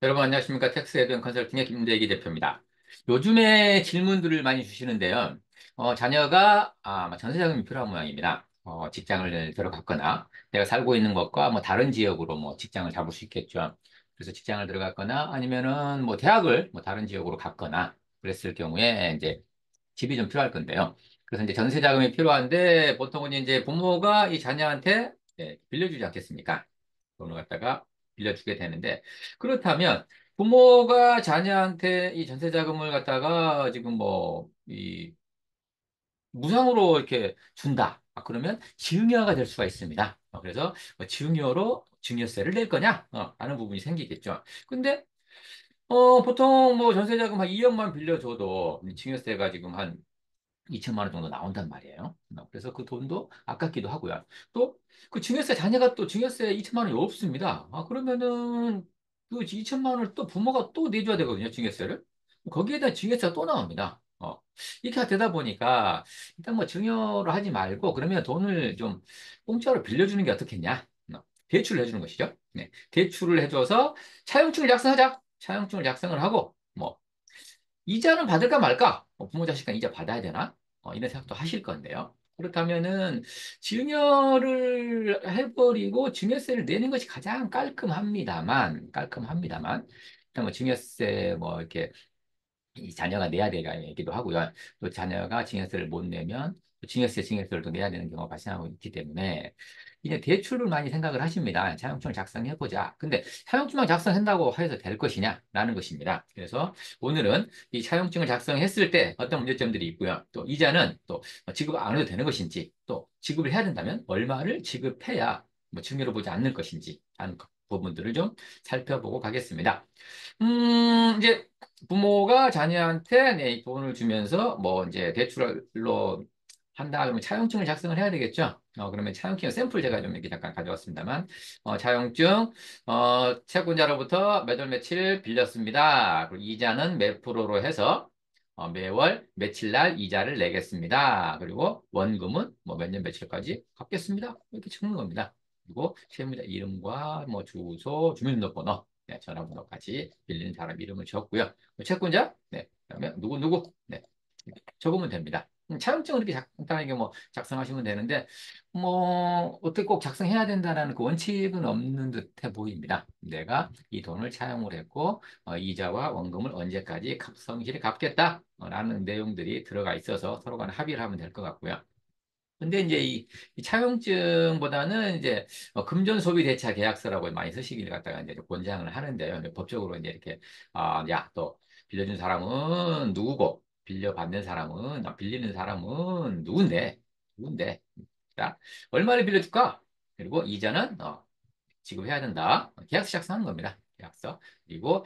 여러분 안녕하십니까? 텍스에드앤 컨설팅의 김대기 대표입니다. 요즘에 질문들을 많이 주시는데요. 자녀가 전세자금이 필요한 모양입니다. 직장을 들어갔거나 내가 살고 있는 것과 뭐 다른 지역으로 뭐 직장을 잡을 수 있겠죠. 그래서 직장을 들어갔거나 아니면은 뭐 대학을 뭐 다른 지역으로 갔거나 그랬을 경우에 이제 집이 좀 필요할 건데요. 그래서 이제 전세자금이 필요한데 보통은 이제 부모가 이 자녀한테 빌려주지 않겠습니까? 돈을 갖다가 빌려주게 되는데 그렇다면 부모가 자녀한테 이 전세 자금을 갖다가 지금 뭐 이 무상으로 이렇게 준다. 그러면 증여가 될 수가 있습니다. 그래서 뭐 증여로 증여세를 낼 거냐? 라는 부분이 생기겠죠. 근데 보통 뭐 전세 자금 한 2억만 빌려줘도 이 증여세가 지금 한 2천만 원 정도 나온단 말이에요. 그래서 그 돈도 아깝기도 하고요. 또 그 증여세 자녀가 또 증여세 2천만 원이 없습니다. 그러면은 그 2천만 원을 또 부모가 또 내줘야 되거든요. 증여세를. 거기에다 증여세가 또 나옵니다. 이렇게 되다 보니까 일단 뭐 증여를 하지 말고 그러면 돈을 좀 공짜로 빌려주는 게 어떻겠냐? 대출을 해주는 것이죠. 네. 대출을 해줘서 차용증을 작성하자. 차용증을 작성을 하고 뭐 이자는 받을까 말까? 부모 자식 간 이자 받아야 되나? 이런 생각도 하실 건데요. 그렇다면은 증여를 해버리고 증여세를 내는 것이 가장 깔끔합니다만, 일단 뭐 증여세 뭐 이렇게 이 자녀가 내야 되기도 하고요. 또 자녀가 증여세를 못 내면 또 증여세를 또 내야 되는 경우가 발생하고 있기 때문에 이제 대출을 많이 생각을 하십니다. 차용증을 작성해보자. 근데 차용증만 작성한다고 해서 될 것이냐라는 것입니다. 그래서 오늘은 이 차용증을 작성했을 때 어떤 문제점들이 있고요. 또 이자는 또 지급 안 해도 되는 것인지 또 지급을 해야 된다면 얼마를 지급해야 뭐 증여를 보지 않는 것인지 하는 부분들을 좀 살펴보고 가겠습니다. 이제 부모가 자녀한테 이 돈을 주면서 뭐 이제 대출로 한다 그러면 차용증을 작성을 해야 되겠죠. 그러면 차용증 샘플 제가 좀 이렇게 잠깐 가져왔습니다만 차용증 채권자로부터 몇 월 며칠 빌렸습니다. 그리고 이자는 몇 프로로 해서 매월 며칠 날 이자를 내겠습니다. 그리고 원금은 뭐 몇 년 며칠까지 갚겠습니다. 이렇게 적는 겁니다. 그리고 채무자 이름과 뭐 주소, 주민등록번호, 네, 전화번호까지 빌리는 사람 이름을 적고요. 채권자, 네, 그다음에 누구, 네, 적으면 됩니다. 차용증을 이렇게 간단하게 뭐 작성하시면 되는데, 뭐, 어떻게 꼭 작성해야 된다는 그 원칙은 없는 듯해 보입니다. 내가 이 돈을 차용을 했고, 이자와 원금을 언제까지 성실히 갚겠다. 라는 내용들이 들어가 있어서 서로 간에 합의를 하면 될 것 같고요. 근데 이제 이 차용증보다는 이제 금전 소비 대차 계약서라고 많이 쓰시기를 갖다가 이제 권장을 하는데요. 근데 법적으로 이제 이렇게 야, 또 빌려준 사람은 누구고 빌려받는 사람은 빌리는 사람은 누군데 자, 얼마를 빌려줄까? 그리고 이자는 지급해야 된다. 계약서 작성하는 겁니다. 계약서. 그리고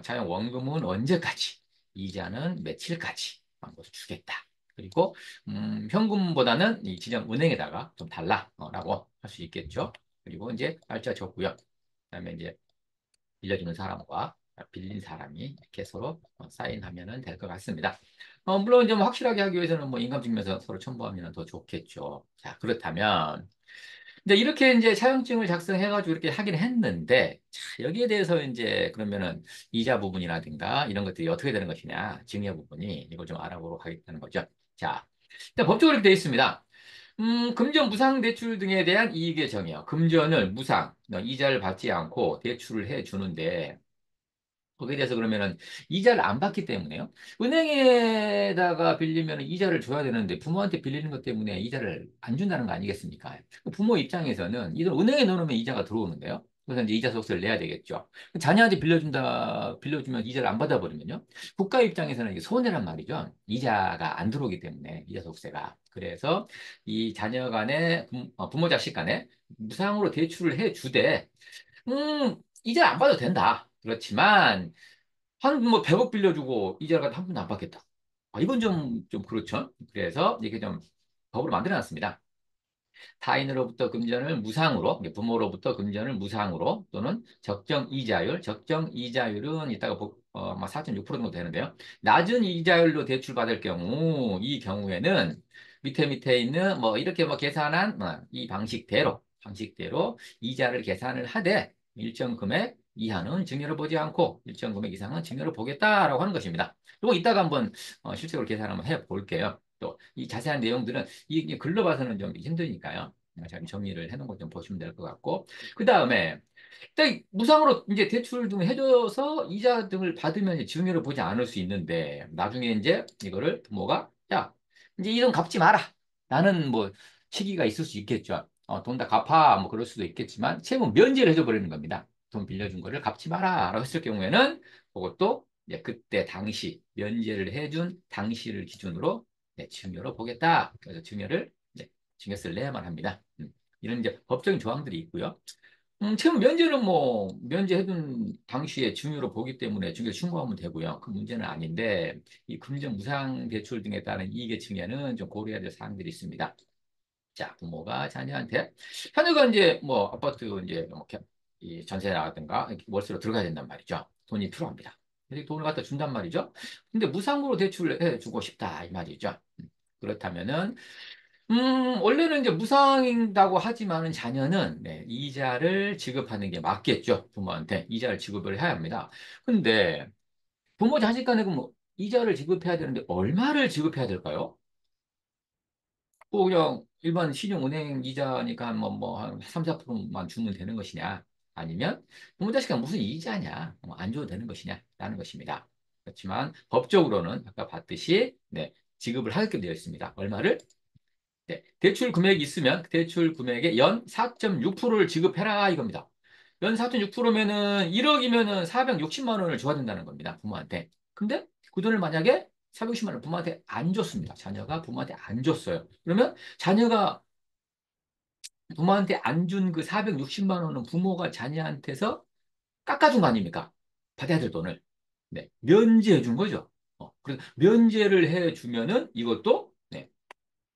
차용 원금은 언제까지, 이자는 며칠까지 한번 주겠다. 그리고 현금보다는 이 지정 은행에다가 좀 달라라고 할 수 있겠죠. 그리고 이제 날짜 적고요. 그다음에 이제 빌려주는 사람과 빌린 사람이 이렇게 서로 사인하면 될 것 같습니다. 물론 좀 확실하게 하기 위해서는 뭐 인감증명서 서로 첨부하면 더 좋겠죠. 자, 그렇다면 근데 이렇게 이제 차용증을 작성해가지고 이렇게 하긴 했는데, 자, 여기에 대해서 이제 그러면은 이자 부분이라든가 이런 것들이 어떻게 되는 것이냐, 증여 부분이 이걸 좀 알아보러 가겠다는 거죠. 자, 일단 법적으로 이렇게 되어 있습니다. 금전 무상 대출 등에 대한 이익의 정의요. 금전을 무상, 이자를 받지 않고 대출을 해 주는데, 거기에 대해서 그러면은 이자를 안 받기 때문에요. 은행에다가 빌리면 이자를 줘야 되는데 부모한테 빌리는 것 때문에 이자를 안 준다는 거 아니겠습니까? 부모 입장에서는 이걸 은행에 넣어놓으면 이자가 들어오는데요. 그래서 이제 이자 소득세를 내야 되겠죠. 자녀한테 빌려주면 이자를 안 받아버리면요. 국가 입장에서는 이게 손해란 말이죠. 이자가 안 들어오기 때문에 이자 소득세가. 그래서 이 자녀 간에 부모 자식 간에 무상으로 대출을 해 주되 이자를 안 받아도 된다. 그렇지만, 한, 뭐, 100억 빌려주고, 이자를 한 푼도 안 받겠다. 이건 좀 그렇죠. 그래서, 이렇게 좀, 법으로 만들어 놨습니다. 타인으로부터 금전을 무상으로, 부모로부터 금전을 무상으로, 또는 적정 이자율은 이따가 4.6% 정도 되는데요. 낮은 이자율로 대출받을 경우, 이 경우에는 밑에 있는, 뭐, 이렇게 뭐 계산한, 이 방식대로 이자를 계산을 하되, 일정 금액 이하는 증여를 보지 않고 일정 금액 이상은 증여를 보겠다라고 하는 것입니다. 그리고 이따가 한번 실제로 계산 한번 해 볼게요. 또 이 자세한 내용들은 이 글로 봐서는 좀 힘드니까요. 잘 정리를 해놓은 것 좀 보시면 될 것 같고 그 다음에 일단 무상으로 이제 대출 등 해줘서 이자 등을 받으면 이제 증여를 보지 않을 수 있는데 나중에 이제 이거를 부모가 야 이제 이 돈 갚지 마라. 나는 뭐 시기가 있을 수 있겠죠. 돈 다 갚아 뭐 그럴 수도 있겠지만 채무 면제를 해줘 버리는 겁니다. 돈 빌려준 거를 갚지 마라라고 했을 경우에는 그것도 이제 그때 당시 면제를 해준 당시를 기준으로 네, 증여로 보겠다. 그래서 증여를 네, 증여세를 내야만 합니다. 이런 이제 법적인 조항들이 있고요. 채무 면제는 뭐 면제해둔 당시에 증여로 보기 때문에 증여 신고하면 되고요. 그 문제는 아닌데 이 금전 무상 대출 등에 따른 이익의 증여는 좀 고려해야 될 사항들이 있습니다. 자, 부모가 자녀한테 자녀가 이제 뭐 아파트 이제 뭐 이 전세라든가 월세로 들어가야 된단 말이죠. 돈이 필요합니다. 그래서 돈을 갖다 준단 말이죠. 근데 무상으로 대출을 해주고 싶다 이 말이죠. 그렇다면은 원래는 이제 무상이라고 하지만은 자녀는 네, 이자를 지급하는 게 맞겠죠. 부모한테 이자를 지급을 해야 합니다. 근데 부모 자식 간에 그럼 이자를 지급해야 되는데 얼마를 지급해야 될까요? 뭐 그냥 일반 신용은행 이자니까 한 3, 4%만 주면 되는 것이냐? 아니면 부모 자식 간 무슨 이자냐? 안 줘도 되는 것이냐? 라는 것입니다. 그렇지만 법적으로는 아까 봤듯이 네, 지급을 하게끔 되어 있습니다. 얼마를? 네, 대출 금액이 있으면 그 대출 금액의 연 4.6%를 지급해라 이겁니다. 연 4.6%면은 1억이면은 460만 원을 줘야 된다는 겁니다. 부모한테. 근데 그 돈을 만약에 460만 원 부모한테 안 줬습니다. 자녀가 부모한테 안 줬어요. 그러면 자녀가 부모한테 안 준 그 460만 원은 부모가 자녀한테서 깎아준 거 아닙니까? 받아야 될 돈을. 네, 면제해 준 거죠. 그래서 면제를 해 주면은 이것도 네,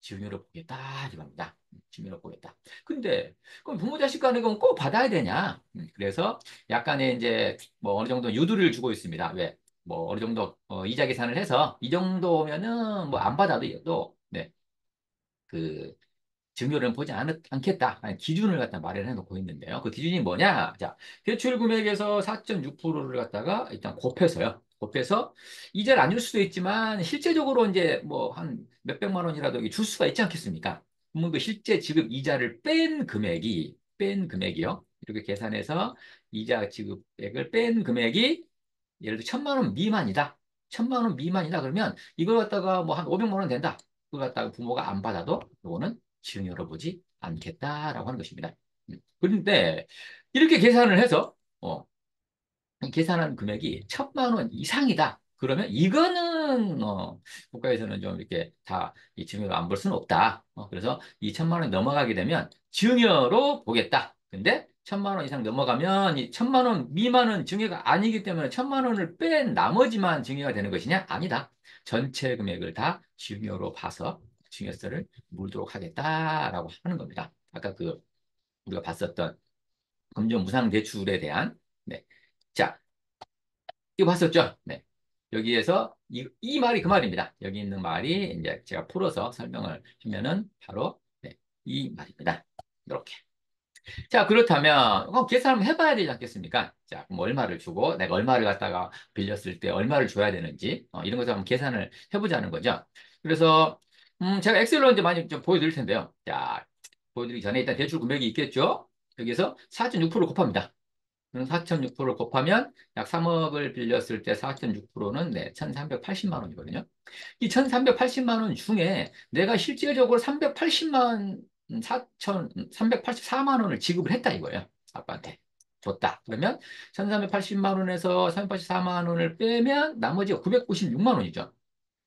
증여를 보겠다 이겁니다. 증여를 보겠다. 근데 그럼 부모 자식 간에 그럼 꼭 받아야 되냐? 그래서 약간의 이제 뭐 어느 정도 유도를 주고 있습니다. 왜? 뭐 어느 정도 이자 계산을 해서 이 정도면은 뭐 안 받아도 네. 그 증여를 보지 않겠다. 아니, 기준을 갖다 마련해 놓고 있는데요. 그 기준이 뭐냐? 자, 대출 금액에서 4.6%를 갖다가 일단 곱해서요. 곱해서 이자를 안 줄 수도 있지만 실제적으로 이제 뭐 한 몇백만 원이라도 줄 수가 있지 않겠습니까? 그러면 그 실제 지급 이자를 뺀 금액이요. 이렇게 계산해서 이자 지급액을 뺀 금액이 예를 들어 1,000만 원 미만이다. 1,000만 원 미만이다. 그러면 이걸 갖다가 뭐 한 500만 원 된다. 그걸 갖다가 부모가 안 받아도 이거는 증여로 보지 않겠다라고 하는 것입니다. 그런데 이렇게 계산을 해서 계산한 금액이 1,000만 원 이상이다. 그러면 이거는 국가에서는 좀 이렇게 다 이 증여로 안 볼 수는 없다. 그래서 이 1,000만 원이 넘어가게 되면 증여로 보겠다. 근데 1,000만 원 이상 넘어가면 이 1,000만 원 미만은 증여가 아니기 때문에 1,000만 원을 뺀 나머지만 증여가 되는 것이냐? 아니다. 전체 금액을 다 증여로 봐서 증여세를 물도록 하겠다라고 하는 겁니다. 아까 그 우리가 봤었던 금전 무상 대출에 대한 네. 자, 이거 봤었죠? 네. 여기에서 이 말이 그 말입니다. 여기 있는 말이 이제 제가 풀어서 설명을 하면은 바로 네, 이 말입니다. 이렇게. 자, 그렇다면 그럼 계산 한번 해봐야 되지 않겠습니까? 자, 그럼 얼마를 주고 내가 얼마를 갖다가 빌렸을 때 얼마를 줘야 되는지 이런 것을 한번 계산을 해보자는 거죠. 그래서 제가 엑셀로 이제 많이 좀 보여드릴 텐데요. 자, 보여드리기 전에 일단 대출 금액이 있겠죠? 여기서 4.6% 곱합니다. 4.6%를 곱하면 약 3억을 빌렸을 때 4.6%는 네, 1,380만 원이거든요. 이 1,380만 원 중에 내가 실질적으로 384만 원을 지급을 했다 이거예요. 아빠한테 줬다. 그러면 1,380만 원에서 384만 원을 빼면 나머지가 996만 원이죠.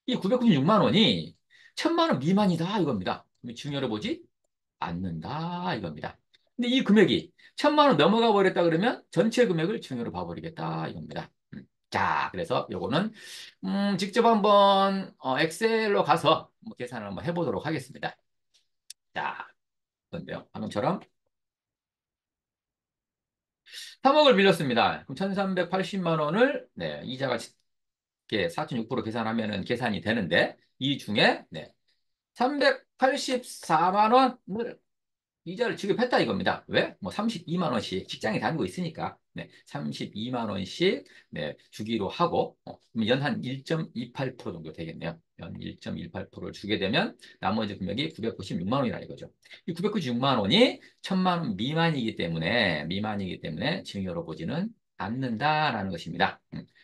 이 996만 원이 1,000만 원 미만이다 이겁니다. 그럼 중요를 보지? 않는다 이겁니다. 근데 이 금액이 1,000만 원 넘어가 버렸다 그러면 전체 금액을 증여로 봐버리겠다 이겁니다. 자, 그래서 요거는 직접 한번 엑셀로 가서 계산을 한번 해보도록 하겠습니다. 자, 그런데요. 방금처럼 3억을 빌렸습니다. 그럼 1,380만 원을 네, 이자가 이렇게 4.6% 계산하면은 계산이 되는데 이 중에 네, 384만 원을 이자를 지급했다 이겁니다. 왜? 뭐 32만 원씩 직장에 다니고 있으니까. 네, 32만 원씩 네, 주기로 하고 그럼 연 한 1.28% 정도 되겠네요. 연 1.18%를 주게 되면 나머지 금액이 996만 원이라 이거죠. 이 996만 원이 1000만 원 미만이기 때문에 증여로 보지는 않는다라는 것입니다.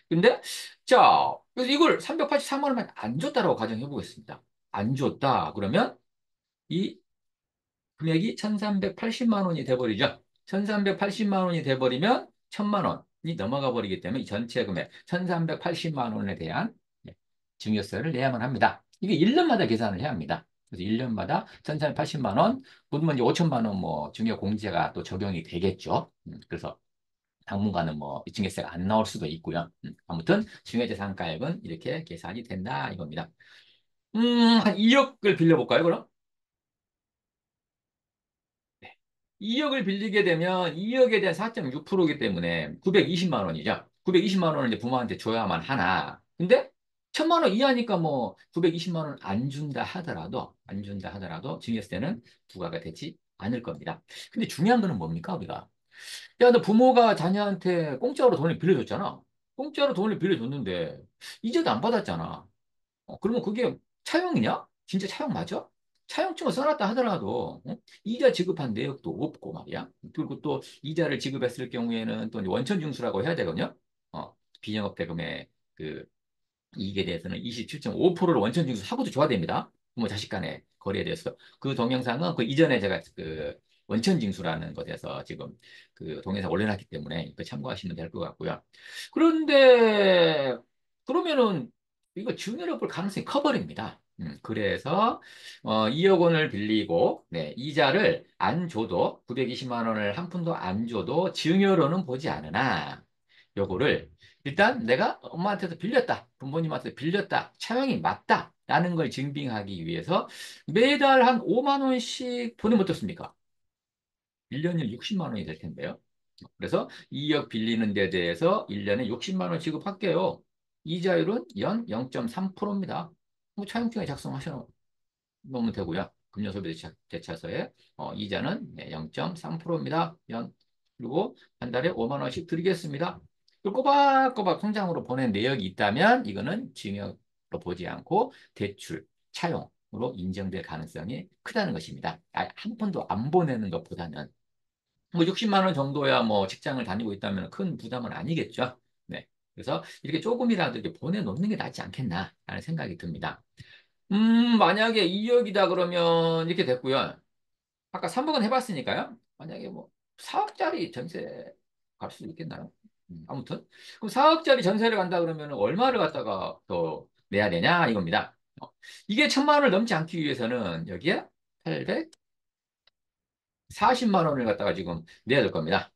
근데 자, 그래서 이걸 383만 원만 안 줬다라고 가정해 보겠습니다. 안 줬다. 그러면 이 금액이 1380만 원이 돼버리죠. 1380만 원이 돼버리면 1000만 원이 넘어가 버리기 때문에 이 전체 금액 1380만 원에 대한 네, 증여세를 내야만 합니다. 이게 1년마다 계산을 해야 합니다. 그래서 1년마다 1380만 원, 그러면 이제 5천만 원 뭐 증여 공제가 또 적용이 되겠죠. 그래서 당분간은 뭐 증여세가 안 나올 수도 있고요. 아무튼 증여재산가액은 이렇게 계산이 된다 이겁니다. 한 2억을 빌려볼까요, 그럼? 네. 2억을 빌리게 되면 2억에 대한 4.6%이기 때문에 920만 원이죠. 920만 원을 이제 부모한테 줘야만 하나. 근데 1000만 원 이하니까 뭐 920만 원 안 준다 하더라도 증여세는 부과가 되지 않을 겁니다. 근데 중요한 거는 뭡니까, 우리가? 야, 너 부모가 자녀한테 공짜로 돈을 빌려줬잖아. 공짜로 돈을 빌려줬는데 이자도 안 받았잖아. 그러면 그게 차용이냐? 진짜 차용 맞아? 차용증을 써놨다 하더라도 이자 지급한 내역도 없고 말이야. 그리고 또 이자를 지급했을 경우에는 또 이제 원천징수라고 해야 되거든요. 비영업 대금의 그 이익에 대해서는 27.5%를 원천 징수하고도 줘야 됩니다. 부모 자식 간의 거래에 대해서. 그 동영상은 그 이전에 제가 그 원천 징수라는 것에서 지금 그 동영상 올려놨기 때문에 그 참고하시면 될 것 같고요. 그런데 그러면은 이거 증여를 볼 가능성이 커버립니다. 그래서 2억 원을 빌리고 네, 이자를 안 줘도 920만 원을 한 푼도 안 줘도 증여로는 보지 않으나 요거를 일단 내가 엄마한테서 빌렸다. 부모님한테 빌렸다. 차용이 맞다. 라는 걸 증빙하기 위해서 매달 한 5만 원씩 보내면 어떻습니까? 1년에 60만 원이 될 텐데요. 그래서 2억 빌리는 데 대해서 1년에 60만 원 지급할게요. 이자율은 연 0.3%입니다. 뭐 차용증에 작성하셔 놓으면 되고요. 금융소비대차서에 이자는 0.3%입니다. 연. 그리고 한 달에 5만 원씩 드리겠습니다. 그 꼬박꼬박 통장으로 보낸 내역이 있다면 이거는 증여로 보지 않고 대출, 차용으로 인정될 가능성이 크다는 것입니다. 한 푼도 안 보내는 것보다는 뭐 60만 원 정도야 뭐 직장을 다니고 있다면 큰 부담은 아니겠죠. 네. 그래서 이렇게 조금이라도 이렇게 보내놓는 게 낫지 않겠나 라는 생각이 듭니다. 만약에 2억이다 그러면 이렇게 됐고요. 아까 3억은 해봤으니까요. 만약에 뭐 4억짜리 전세 갈 수 있겠나요? 아무튼 그럼 4억짜리 전세를 간다 그러면 얼마를 갖다가 더 내야 되냐 이겁니다. 이게 1000만 원을 넘지 않기 위해서는 여기에 840만 원을 갖다가 지금 내야 될 겁니다.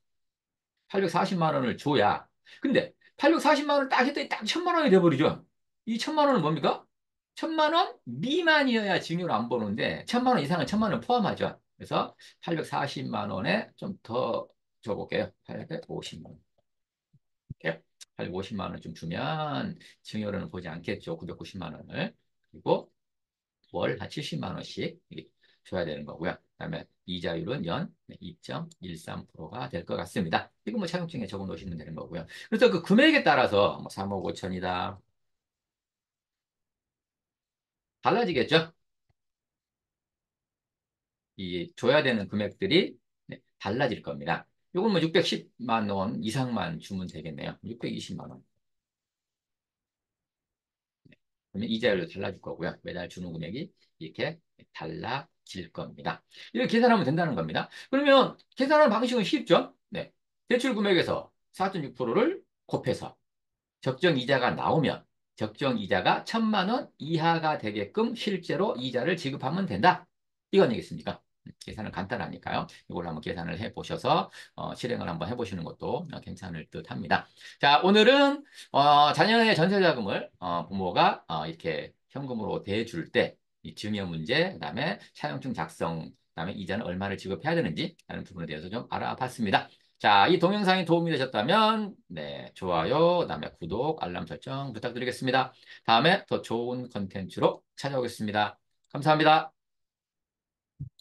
840만 원을 줘야. 근데 840만 원을 딱 했더니 딱 1000만 원이 돼버리죠. 이 1000만 원은 뭡니까? 1000만 원 미만이어야 증여를 안 보는데 1000만 원 이상은 1000만 원 포함하죠. 그래서 840만 원에 좀 더 줘볼게요. 850만 원. 이렇게 850만 원 좀 주면 증여료는 보지 않겠죠. 990만 원을. 그리고 월 한 70만 원씩 줘야 되는 거고요. 그다음에 이자율은 연 2.13%가 될 것 같습니다. 이거 뭐 차용증에 적어 놓으시면 되는 거고요. 그래서 그 금액에 따라서 뭐 3억 5천이다. 달라지겠죠? 이 줘야 되는 금액들이 달라질 겁니다. 이건 뭐 610만 원 이상만 주면 되겠네요. 620만 원. 그러면 이자율도 달라질 거고요. 매달 주는 금액이 이렇게 달라질 겁니다. 이렇게 계산하면 된다는 겁니다. 그러면 계산하는 방식은 쉽죠? 네. 대출 금액에서 4.6%를 곱해서 적정 이자가 나오면 적정 이자가 1000만 원 이하가 되게끔 실제로 이자를 지급하면 된다. 이건 아니겠습니까? 계산은 간단하니까요. 이걸 한번 계산을 해 보셔서 실행을 한번 해보시는 것도 괜찮을 듯 합니다. 자, 오늘은 자녀의 전세자금을 부모가 이렇게 현금으로 대줄 때 이 증여 문제, 그다음에 차용증 작성, 그다음에 이자는 얼마를 지급해야 되는지 하는 부분에 대해서 좀 알아봤습니다. 자, 이 동영상이 도움이 되셨다면, 네, 좋아요, 그다음에 구독, 알람 설정 부탁드리겠습니다. 다음에 더 좋은 컨텐츠로 찾아오겠습니다. 감사합니다.